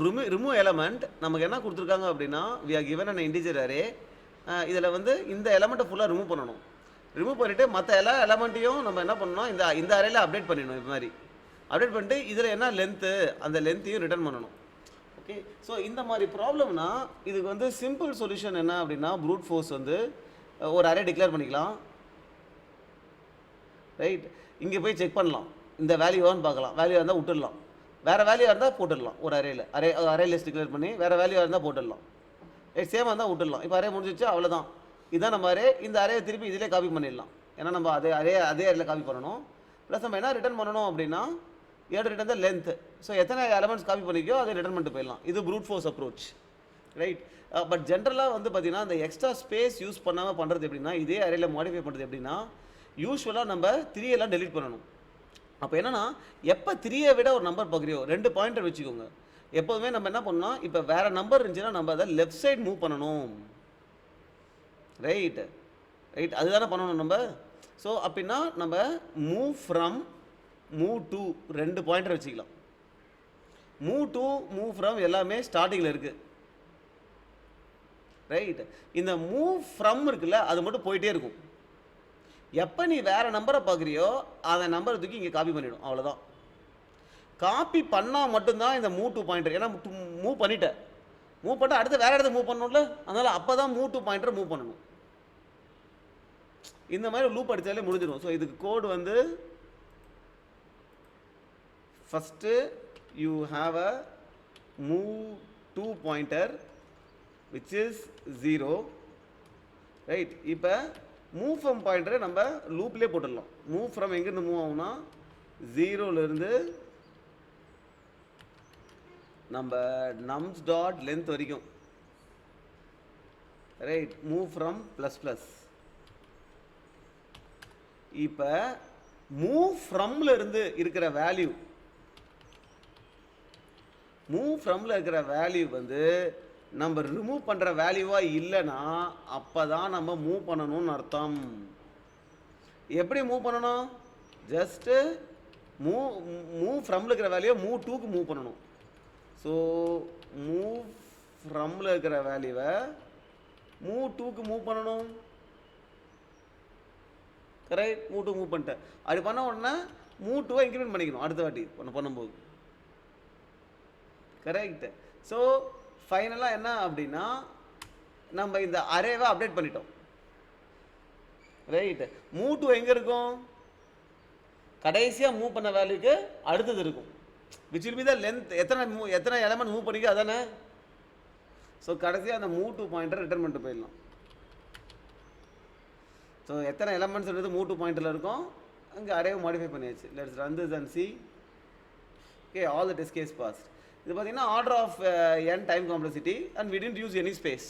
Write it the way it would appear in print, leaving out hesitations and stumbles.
Remove element நமக்கு என்ன கொடுத்துருக்காங்க அப்படின்னா we are given an integer array. இதில் வந்து இந்த எலமெண்ட்டை ஃபுல்லாக ரிமூவ் பண்ணணும். ரிமூவ் பண்ணிவிட்டு மற்ற எல்லா எலமெண்ட்டையும் நம்ம என்ன பண்ணணும், இந்த அரேல அப்டேட் பண்ணிடணும். இது மாதிரி அப்டேட் பண்ணிட்டு இதில் என்ன லென்த்து, அந்த லென்த்தையும் ரிட்டர்ன் பண்ணணும். ஓகே, ஸோ இந்த மாதிரி ப்ராப்ளம்னா இதுக்கு வந்து சிம்பிள் சொல்யூஷன் என்ன அப்படின்னா ப்ரூட் ஃபோர்ஸ் வந்து ஒரு அரே டிக்ளேர் பண்ணிக்கலாம். ரைட், இங்கே போய் செக் பண்ணலாம் இந்த வேல்யூவான்னு பார்க்கலாம். வேல்யூவாக இருந்தால் விட்டுடலாம், வேறு வேல்யூவாக இருந்தால் போட்டுடலாம். ஒரு அரே லிஸ்ட் டிக்ளேர் பண்ணி வேறு வேல்யூவாக இருந்தால் போட்டுடலாம். சேமாக இருந்தால் விட்டுடலாம். இப்போ அரே முடிஞ்சிச்சு, அவ்வளோதான். இதுதான் நம்ம அரே. இந்த அரேயை திருப்பி இதிலே காப்பி பண்ணிடலாம். ஏன்னா நம்ம அதே அறையில் காப்பி பண்ணணும். ப்ளஸ் நம்ம என்ன ரிட்டர்ன் பண்ணணும் அப்படின்னா ரிட்டர்ன் தான் லென்த். ஸோ எத்தனை எலமெண்ட்ஸ் காப்பி பண்ணிக்கோ அதை ரிட்டர்ன் பண்ணிட்டு போயிடலாம். இது fruit force approach. Right, but ஜென்ரலாக வந்து பார்த்தீங்கன்னா இந்த எக்ஸ்ட்ரா ஸ்பேஸ் யூஸ் பண்ணாமல் பண்ணுறது எப்படின்னா, இதே அரேயில் மாடிஃபை பண்ணுறது எப்படின்னா, யூஸ்வலாக நம்ம 3 எல்லாம் டெலிட் பண்ணணும். அப்போ என்னன்னா எப்போ 3 விட ஒரு நம்பர் பார்க்குறியோ 2 பாயிண்டர் வச்சுக்கோங்க. எப்போதுமே நம்ம என்ன பண்ணணும், இப்போ வேறு நம்பர் இருந்துச்சுன்னா நம்ம அதை லெஃப்ட் சைடு மூவ் பண்ணணும். ரைட், அதுதானே பண்ணணும் நம்ம. ஸோ அப்படின்னா நம்ம move from, move to 2 pointer வச்சுக்கலாம். மூவ் டு, மூவ் ஃப்ரம் எல்லாமே ஸ்டார்டிங்கில் இருக்குது. ரைட், இந்த மூவ் ஃப்ரம் இருக்குல்ல அது மட்டும் போயிட்டே இருக்கும். எப்போ நீ வேறு நம்பரை பார்க்குறியோ அந்த நம்பரை தூக்கி இங்கே காப்பி பண்ணிவிடும். அவ்வளோதான். காப்பி பண்ணால் மட்டும்தான் இந்த மூவ் டு பாயிண்டர். ஏன்னா மூவ் பண்ணிட்டேன், மூவ் பண்ணிட்டு அடுத்து வேறு இடத்துல மூவ் பண்ணணும்ல, அதனால் அப்போ தான் மூவ் டு பாயிண்டர் மூவ் பண்ணணும். இந்த மாதிரி லூப் அடித்தாலே முடிஞ்சிடும். ஸோ இதுக்கு கோடு வந்து first you have a move to pointer which is 0. Right, இப்போ மூவ் ஃப்ரம் பாயிண்டரை நம்ம லூப்லேயே போட்டுடலாம். மூவ் ஃப்ரம் எங்கேருந்து மூவ் ஆகும்னா 0லேருந்து நம்ம நம்ஸ் டாட் லென்த் வரைக்கும். Right, move from plus plus. இப்போ மூவ் ஃப்ரம்ல இருந்து இருக்கிற வேல்யூ, மூவ் ஃப்ரம்ல இருக்கிற வேல்யூ வந்து நம்ம ரிமூவ் பண்ணுற வேல்யூவாக இல்லைன்னா அப்போ தான் நம்ம மூவ் பண்ணணும்னு அர்த்தம். எப்படி மூவ் பண்ணணும், ஜஸ்ட்டு மூவ் ஃப்ரம்ல இருக்கிற வேல்யூவை மூவ் டூக்கு மூவ் பண்ணணும். ஸோ மூவ் ஃப்ரம்ல இருக்கிற வேல்யூவை மூவ் டூக்கு மூவ் பண்ணணும். கரெக்ட், மூவ் டூ மூவ் பண்ணிட்டேன். அப்படி பண்ண உடனே மூவ் டூவை இன்க்ரிமெண்ட் பண்ணிக்கணும் அடுத்த வாட்டி பண்ணும்போது. கரெக்ட். ஸோ ஃபைனலாக என்ன அப்படின்னா நம்ம இந்த அரேவை அப்டேட் பண்ணிட்டோம். ரைட், மூவ் டூ எங்கே இருக்கும், கடைசியாக மூவ் பண்ண வேல்யூக்கு அடுத்தது இருக்கும். Which will be the length. எத்தனை எலமெண்ட் மூவ் பண்ணிக்கோ அதானே. ஸோ கடைசியாக அந்த மூவ் டூ பாயிண்டரை ரிட்டர்ன் பண்ணிட்டு போயிடலாம். ஸோ எத்தனை எலமெண்ட்ஸ் மூவ் டூ பாயிண்டில் இருக்கும், அங்கே அரேவை மாடிஃபை பண்ணியாச்சு. Let's run this and see. Okay, all the test case passed. இது பார்த்தீங்கன்னா order of n time complexity and we didn't use any space.